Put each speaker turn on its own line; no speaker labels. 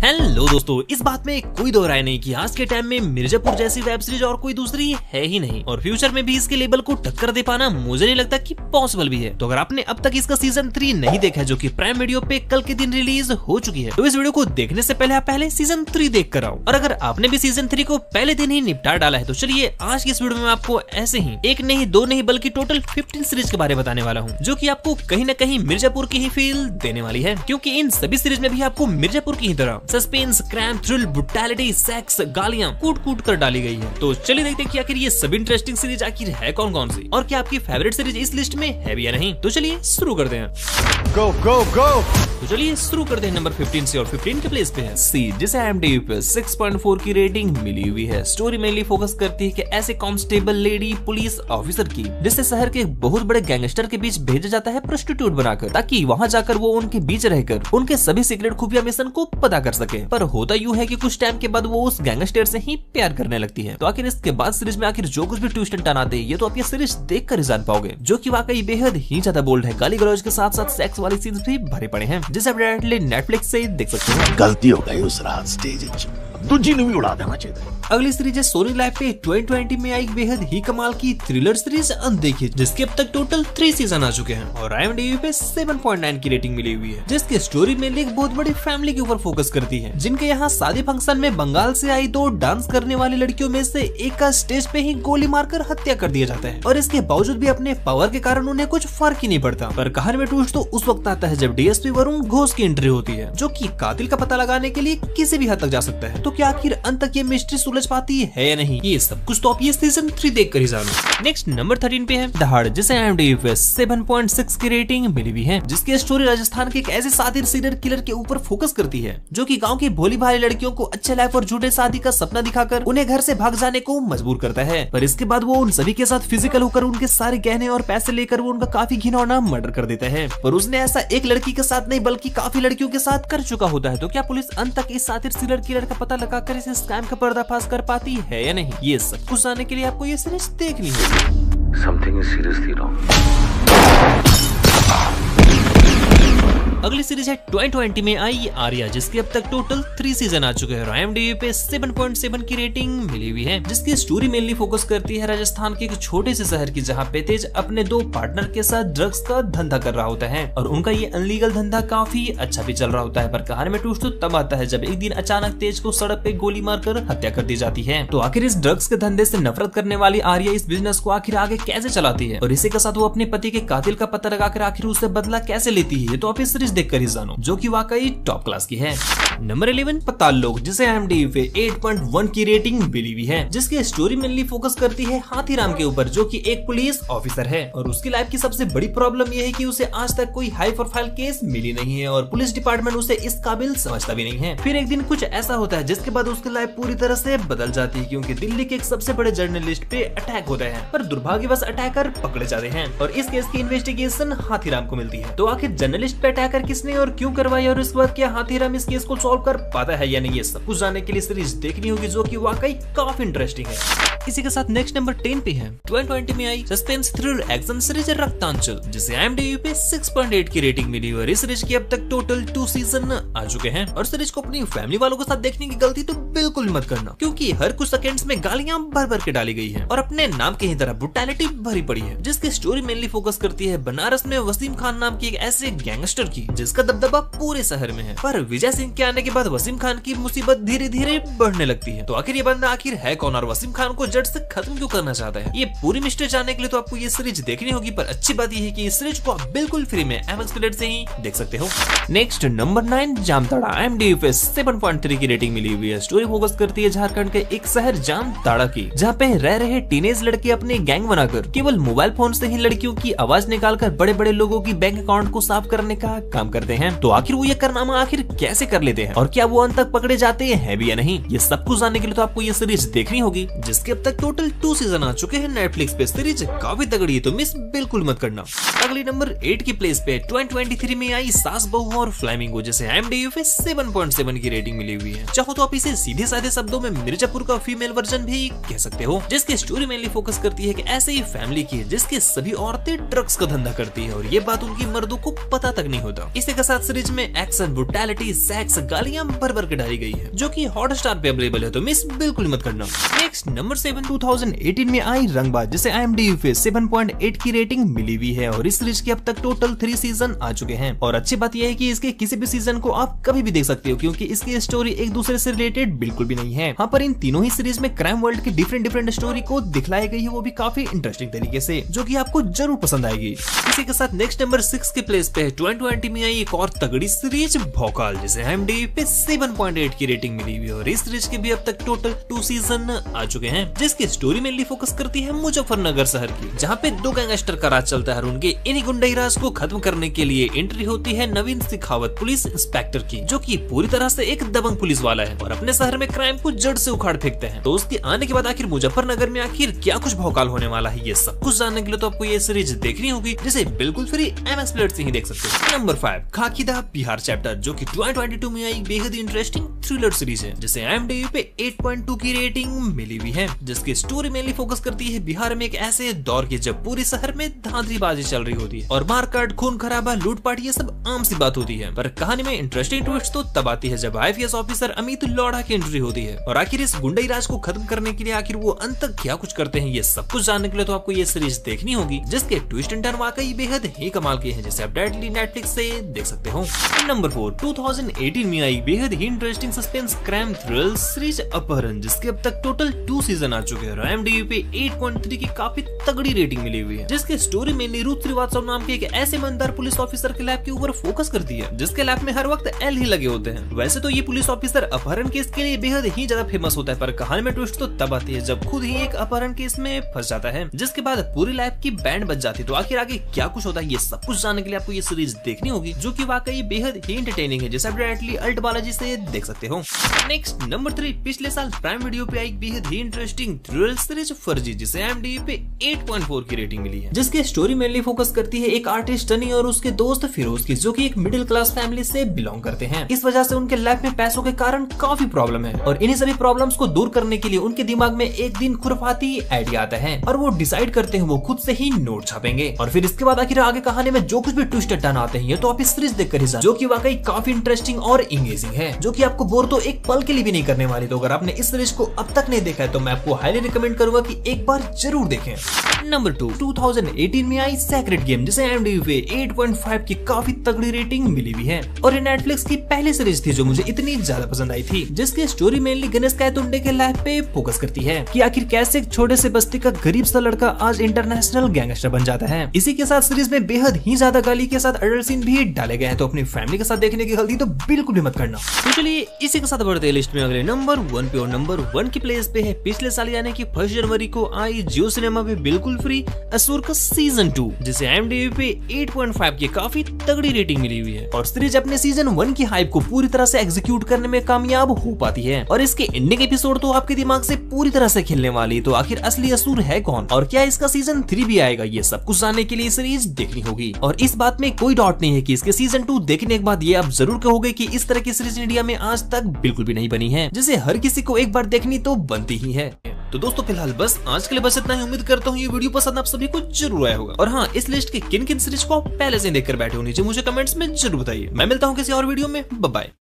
Hello दोस्तों, इस बात में कोई दो राय नहीं कि आज के टाइम में मिर्जापुर जैसी वेब सीरीज और कोई दूसरी है ही नहीं और फ्यूचर में भी इसके लेवल को टक्कर दे पाना मुझे नहीं लगता कि पॉसिबल भी है। तो अगर आपने अब तक इसका सीजन 3 नहीं देखा है जो कि प्राइम वीडियो पे कल के दिन रिलीज हो चुकी है, तो इस वीडियो को देखने से पहले आप पहले सीजन 3 देख कर आओ। और अगर आपने भी सीजन 3 को पहले दिन ही निपटा डाला है तो चलिए आज की इस वीडियो में आपको ऐसे ही एक नहीं दो नहीं बल्कि टोटल 15 सीरीज के बारे में बताने वाला हूँ जो की आपको कहीं न कहीं मिर्जापुर की ही फील देने वाली है, क्योंकि इन सभी सीरीज में भी आपको मिर्जापुर की ही तरह suspense, crime, thrill, brutality, sex, गालियां कूट कूट कर डाली गई है। तो चलिए देखते हैं कि आखिर ये सभी इंटरेस्टिंग सीरीज आखिर है कौन कौन सी और क्या आपकी फेवरेट सीरीज इस लिस्ट में है भी या नहीं। तो चलिए शुरू करते हैं।
गो गो गो।
तो चलिए शुरू करते हैं नंबर 15 से और 15 के प्लेस पे है सी, जिसे IMDb पे 6.4 की रेटिंग मिली हुई है। स्टोरी मेनली फोकस करती है कि ऐसे कांस्टेबल लेडी पुलिस ऑफिसर की जिससे शहर के बहुत बड़े गैंगस्टर के बीच भेजा जाता है प्रोस्टिट्यूट बनाकर, ताकि वहां जाकर वो उनके बीच रहकर उनके सभी सीक्रेट खुफिया मिशन को पता कर सके। पर होता यूं है कि कुछ टाइम के बाद वो उस गैंगस्टर से ही प्यार करने लगती है। तो आखिर इसके बाद सीरीज में आखिर जो कुछ भी ट्विस्ट एंड टर्न आते हैं ये तो आप ये सीरीज देख कर जान पाओगे, जो कि वाकई बेहद ही ज्यादा बोल्ड है। गाली गलौज के साथ साथ सेक्स वाली सीन्स भी भरे पड़े हैं जिसे आप डायरेक्टली नेटफ्लिक्स से देख सकते हैं।
गलती हो गई उस रात स्टेज दूजी ने भी उड़ा देना चाहिए।
अगली सीरीज है सोनी लाइव पे 2020 में आई बेहद ही कमाल की थ्रिलर सीरीज अनदेखी, जिसके अब तक टोटल 3 सीजन आ चुके हैं और IMDb पे 7.9 की रेटिंग मिली हुई है, जिसकी स्टोरी में एक बहुत बड़ी फैमिली के ऊपर फोकस करती है, जिनके यहाँ शादी फंक्शन में बंगाल से आई 2 डांस करने वाली लड़कियों में से एक का स्टेज पे ही गोली मारकर हत्या कर दिया जाता है और इसके बावजूद भी अपने पावर के कारण उन्हें कुछ फर्क ही नहीं पड़ता। पर कहानी में ट्विस्ट तो उस वक्त आता है जब DSP वरुण घोष की एंट्री होती है, जो की कातिल का पता लगाने के लिए किसी भी हद तक जा सकता है। तो क्या आखिर अंत तक ये मिस्ट्री सुलझ पाती है या नहीं, ये सब कुछ तो आप ये सीजन 3 देख कर ही जानो। नेक्स्ट नंबर 13 पे है दहाड़, जिसे IMDb पे 7.6 की रेटिंग मिली हुई है, जिसकी स्टोरी राजस्थान के एक ऐसे शातिर सीरियल किलर के ऊपर फोकस करती है जो कि गांव की भोली भाली लड़कियों को अच्छे लाइफ और झूठे शादी का सपना दिखाकर उन्हें घर से भाग जाने को मजबूर करता है। पर इसके बाद वो उन सभी के साथ फिजिकल होकर उनके सारे गहने और पैसे लेकर वो उनका काफी घिनौना मर्डर कर देता है। पर उसने ऐसा एक लड़की के साथ नहीं बल्कि काफी लड़कियों के साथ कर चुका होता है। तो क्या पुलिस अंत तक इस शातिर सीरियल किलर का पता लगाकर इस स्कैम का पर्दाफाश कर पाती है या नहीं, ये सब कुछ जानने के लिए आपको ये सीरीज देखनी होगी।
Something is seriously wrong.
अगली सीरीज है 2020 में आई आर्या, जिसके अब तक टोटल 3 सीजन आ चुके हैं और IMDb पे 7.7 की रेटिंग मिली हुई है, जिसकी स्टोरी मेनली फोकस करती है राजस्थान के एक छोटे से शहर की, जहां पे तेज अपने 2 पार्टनर के साथ ड्रग्स का धंधा कर रहा होता है और उनका ये अनलीगल धंधा काफी अच्छा भी चल रहा होता है। पर कहानी में ट्विस्ट तो तब आता है जब एक दिन अचानक तेज को सड़क पे गोली मारकर हत्या कर दी जाती है। तो आखिर इस ड्रग्स के धंधे से नफरत करने वाली आर्या इस बिजनेस को आखिर आगे कैसे चलाती है और इसी के साथ वो अपने पति के कातिल का पता लगाकर आखिर उससे बदला कैसे लेती है, तो आप इस सीरीज देख कर ही जानो, जो कि वाकई टॉप क्लास की है। नंबर 11 पताल लोग, जिसे IMDb पे 8.1 की रेटिंग मिली हुई है, जिसकी स्टोरी मेनली फोकस करती है हाथीराम के ऊपर, जो कि एक पुलिस ऑफिसर है और उसकी लाइफ की सबसे बड़ी प्रॉब्लम यह है कि उसे आज तक कोई हाई प्रोफाइल केस मिली नहीं है और पुलिस डिपार्टमेंट उसे इस काबिल समझता भी नहीं है। फिर एक दिन कुछ ऐसा होता है जिसके बाद उसकी लाइफ पूरी तरह से बदल जाती है, क्योंकि दिल्ली के एक सबसे बड़े जर्नलिस्ट पे अटैक होता है, पर दुर्भाग्यवश अटैकर पकड़े जाते हैं और इस केस की इन्वेस्टिगेशन हाथीराम को मिलती है। तो आखिर जर्नलिस्ट पे अटैकर किसने और क्यों करवाई और इसके बाद क्या हाथीराम इस केस को सॉल्व कर पाता है या नहीं, ये सब कुछ जानने के लिए सीरीज देखनी होगी, जो कि वाकई काफी इंटरेस्टिंग है। इसी के साथ नेक्स्ट नंबर 10 पे है 2020 में आई suspense thriller action series Raktanchal, जिसे IMDb पे 6.8 की रेटिंग मिली है और इस सीरीज की अब तक टोटल 2 सीजन आ चुके हैं। और सीरीज को अपनी फैमिली वालों के साथ देखने की गलती तो बिल्कुल मत करना, क्योंकि हर कुछ सेकंड्स में गालियां भर भर के डाली गई है और अपने नाम के ही तरह ब्रुटैलिटी भरी पड़ी है, जिसकी स्टोरी मेनली फोकस करती है बनारस में वसीम खान नाम की एक ऐसे गैंगस्टर की जिसका दबदबा पूरे शहर में है। पर विजय सिंह के आने के बाद वसीम खान की मुसीबत धीरे धीरे बढ़ने लगती है। तो आखिर ये बंदा आखिर है कौन और वसीम खान को जड़ से खत्म क्यों करना चाहता है, ये पूरी मिस्ट्री जानने के लिए तो आपको ये सीरीज देखनी होगी। पर अच्छी बात ये है कि इस सीरीज को आप बिल्कुल फ्री में MX Player से ही देख सकते हो। नेक्स्ट नंबर 9 जामताड़ा, IMDb पे 7.3 की रेटिंग मिली हुई है। स्टोरी फोकस करती है झारखंड के एक शहर जामताड़ा की, जहाँ पे रह रहे टीनेज लड़के अपने गैंग बनाकर केवल मोबाइल फोन से ही लड़कियों की आवाज निकालकर बड़े बड़े लोगों की बैंक अकाउंट को साफ करने का काम करते हैं। तो आखिर वो ये कारनामा आखिर कैसे कर लेते हैं और क्या वो अंत तक पकड़े जाते हैं भी या नहीं, ये सब कुछ जानने के लिए तो आपको ये सीरीज देखनी होगी, जिसके अब तक टोटल 2 सीजन आ चुके हैं नेटफ्लिक्स पे। सीरीज काफी तगड़ी है तो मिस बिल्कुल मत करना। अगली नंबर 8 की प्लेस पे 2023 में आई सास बहू और फ्लैमिंगो, जिसे IMDb पे 7.7 की रेटिंग मिली हुई है। चाहो तो आप इसे सीधे साधे शब्दों में मिर्जापुर का फीमेल वर्जन भी कह सकते हो, जिसकी स्टोरी मेनली फोकस करती है कि ऐसे ही फैमिली की जिसके सभी औरतें ड्रग्स का धंधा करती है और ये बात उनकी मर्दों को पता तक नहीं होता। इसी के साथ सीरीज में एक्शन, ब्रुटैलिटी, सेक्स, गालियां भर भर के डाली गई है, जो कि हॉटस्टार पे अवेलेबल है, तो मिस बिल्कुल मत करना। नेक्स्ट नंबर 7 2018 में आई रंगबाज, जिसे IMDb पे 7.8 की रेटिंग मिली हुई है और इस सीरीज के अब तक टोटल 3 सीजन आ चुके हैं। और अच्छी बात यह है कि इसके किसी भी सीजन को आप कभी भी देख सकते हो, क्योंकि इसकी स्टोरी एक दूसरे से रिलेटेड बिल्कुल भी नहीं है। हाँ, पर इन तीनों ही सीरीज में क्राइम वर्ल्ड की डिफरेंट स्टोरी को दिखलाई गई है, वो भी काफी इंटरेस्टिंग तरीके से, जो कि आपको जरूर पसंद आएगी। इसी के साथ नेक्स्ट नंबर 6 के प्लेस पे 2020 में आई एक और तगड़ी सीरीज भौकाल, जिसे IMDb पे 7.8 की रेटिंग मिली हुई है और इस सीरीज के भी अब तक टोटल 2 सीजन आ चुके हैं, जिसकी स्टोरी मेनली फोकस करती है मुजफ्फरनगर शहर की, जहाँ पे 2 गैंगस्टर का राज चलता है और उनके इन्हीं गुंडई राज को खत्म करने के लिए एंट्री होती है नवीन सिखावत पुलिस इंस्पेक्टर की, जो कि पूरी तरह से एक दबंग पुलिस वाला है और अपने शहर में क्राइम को जड़ से उखाड़ फेंकते हैं। तो उसके आने के बाद आखिर मुजफ्फरनगर में आखिर क्या कुछ भौकाल होने वाला है, ये सब कुछ जानने के लिए तो आपको ये सीरीज देखनी होगी, जिसे बिल्कुल फ्री MX प्लेयर से ही देख सकते हो। नंबर 5 खाकी दा बिहार चैप्टर, जो कि 2022 में आई बेहद इंटरेस्टिंग थ्रिलर सीरीज है, जिसे IMDb पे 8.2 की रेटिंग मिली हुई है, जिसकी स्टोरी मेनली फोकस करती है बिहार में एक ऐसे दौर की जब पूरे शहर में धांधलीबाजी चल रही होती है और मारकाट, खून खराबा, लूटपाट ये सब आम सी बात होती है। पर कहानी में इंटरेस्टिंग ट्विस्ट तो तब आती है जब IPS ऑफिसर अमित लोढ़ा की एंट्री होती है और आखिर इस गुंडई राज को खत्म करने के लिए आखिर वो अंत तक क्या कुछ करते हैं, ये सब कुछ जानने के लिए तो आपको ये सीरीज देखनी होगी, जिसके ट्विस्ट एंड टर्न वाकई बेहद ही कमाल के हैं, जिसे आप डायरेक्टली नेटफ्लिक्स से देख सकते हो। नंबर 4 2018 में आई बेहद ही interesting suspense crime thrill series Apharan, जिसके अब तक टोटल 2 सीजन आ चुके हैं और IMDb पे 8.3 की काफी तगड़ी रेटिंग मिली हुई है, जिसके स्टोरी मेनली रुद्र श्रीवास्तव नाम के एक ऐसे ईमानदार पुलिस ऑफिसर के लैब के ऊपर फोकस करती है, जिसके लैब में हर वक्त एल ही लगे होते हैं। वैसे तो ये पुलिस ऑफिसर अपहरण केस के लिए बेहद ही ज्यादा फेमस होता है, पर कहानी में ट्विस्ट तो तब आती है जब खुद ही एक अपहरण केस में फंस जाता है, जिसके बाद पूरी लैब की बैंड बज जाती है। तो आखिर आगे क्या कुछ होता है, ये सब कुछ जानने के लिए आपको ये सीरीज देखनी होगी, जो कि वाकई बेहद ही एंटरटेनिंग है, जिसे आप डायरेक्टली अल्ट बालाजी से देख सकते हो। नेक्स्ट नंबर 3 पिछले साल प्राइम वीडियो पे आई बेहद ही इंटरेस्टिंग थ्रिल सीरीज फर्जी, जिसे IMDb पे 8.4 की रेटिंग मिली है, जिसकी स्टोरी मेनली फोकस करती है एक आर्टिस्ट टनी और उसके दोस्त फिरोज की, जो कि एक मिडिल क्लास फैमिली से बिलोंग करते हैं। इस वजह से उनके लाइफ में पैसों के कारण काफी प्रॉब्लम है और इन्हीं सभी प्रॉब्लम्स को दूर करने के लिए उनके दिमाग में एक दिन खुरफाती आइडिया आता है और वो डिसाइड करते हैं वो खुद से ही नोट छापेंगे। और फिर इसके बाद आखिर आगे कहानी में जो कुछ भी ट्विस्ट टर्न आते हैं, ये तो आप इस सीरीज देखकर ही जान, जो कि वाकई काफी इंटरेस्टिंग और इंगेजिंग है, जो कि आपको बोर तो एक पल के लिए भी नहीं करने वाली। तो अगर आपने इस सीरीज को अब तक नहीं देखा है तो मैं आपको हाईली रिकमेंड करूंगा कि एक बार जरूर देखें। नंबर 2 2018 में आई सेक्रेट गेम, जिसे IMDb पे 8.5 की काफी तगड़ी रेटिंग मिली हुई है और ये नेटफ्लिक्स की पहली सीरीज थी जो मुझे इतनी ज्यादा पसंद आई थी, जिसकी स्टोरी मेनली गणेश कायतुंडे के लाइफ पे फोकस करती है कि आखिर कैसे एक छोटे से बस्ती का गरीब सा लड़का आज इंटरनेशनल गैंगस्टर बन जाता है। इसी के साथ सीरीज में बेहद ही ज्यादा गाली के साथ अडल्ट सीन भी डाले गए हैं, तो अपनी फैमिली के साथ देखने की गलती तो बिल्कुल भी मत करना। तो चलिए इसी के साथ बढ़ते हैं लिस्ट में अगले नंबर 1 पे, और नंबर 1 की प्लेस पे है पिछले साल यानी कि 1 जनवरी को आई जियो सिनेमा पे बिल्कुल फ्री असुर का सीजन 2, जिसे IMDb पे 8.5 की काफी तगड़ी रेटिंग मिली हुई है और सीरीज अपने सीजन 1 की हाइप को पूरी तरह से एग्जीक्यूट करने में कामयाब हो पाती है और इसके एंडिंग एपिसोड तो आपके दिमाग से पूरी तरह से खेलने वाली। तो आखिर असली असुर है कौन और क्या इसका सीजन 3 भी आएगा, ये सब कुछ जानने के लिए सीरीज देखनी होगी। और इस बात में कोई डाउट नहीं है कि इसके सीजन 2 देखने के बाद ये आप जरूर कहोगे कि इस तरह की सीरीज इंडिया में आज तक बिल्कुल भी नहीं बनी है, जिसे हर किसी को एक बार देखनी तो बनती ही है। तो दोस्तों फिलहाल बस आज के लिए बस इतना ही। उम्मीद करता हूँ ये वीडियो पसंद आप सभी को जरूर आया होगा और हाँ, इस लिस्ट के किन किन सीरीज को आप पहले से देखकर बैठे हो नीचे मुझे कमेंट्स में जरूर बताइए। मैं मिलता हूँ किसी और वीडियो में, बाय बाय।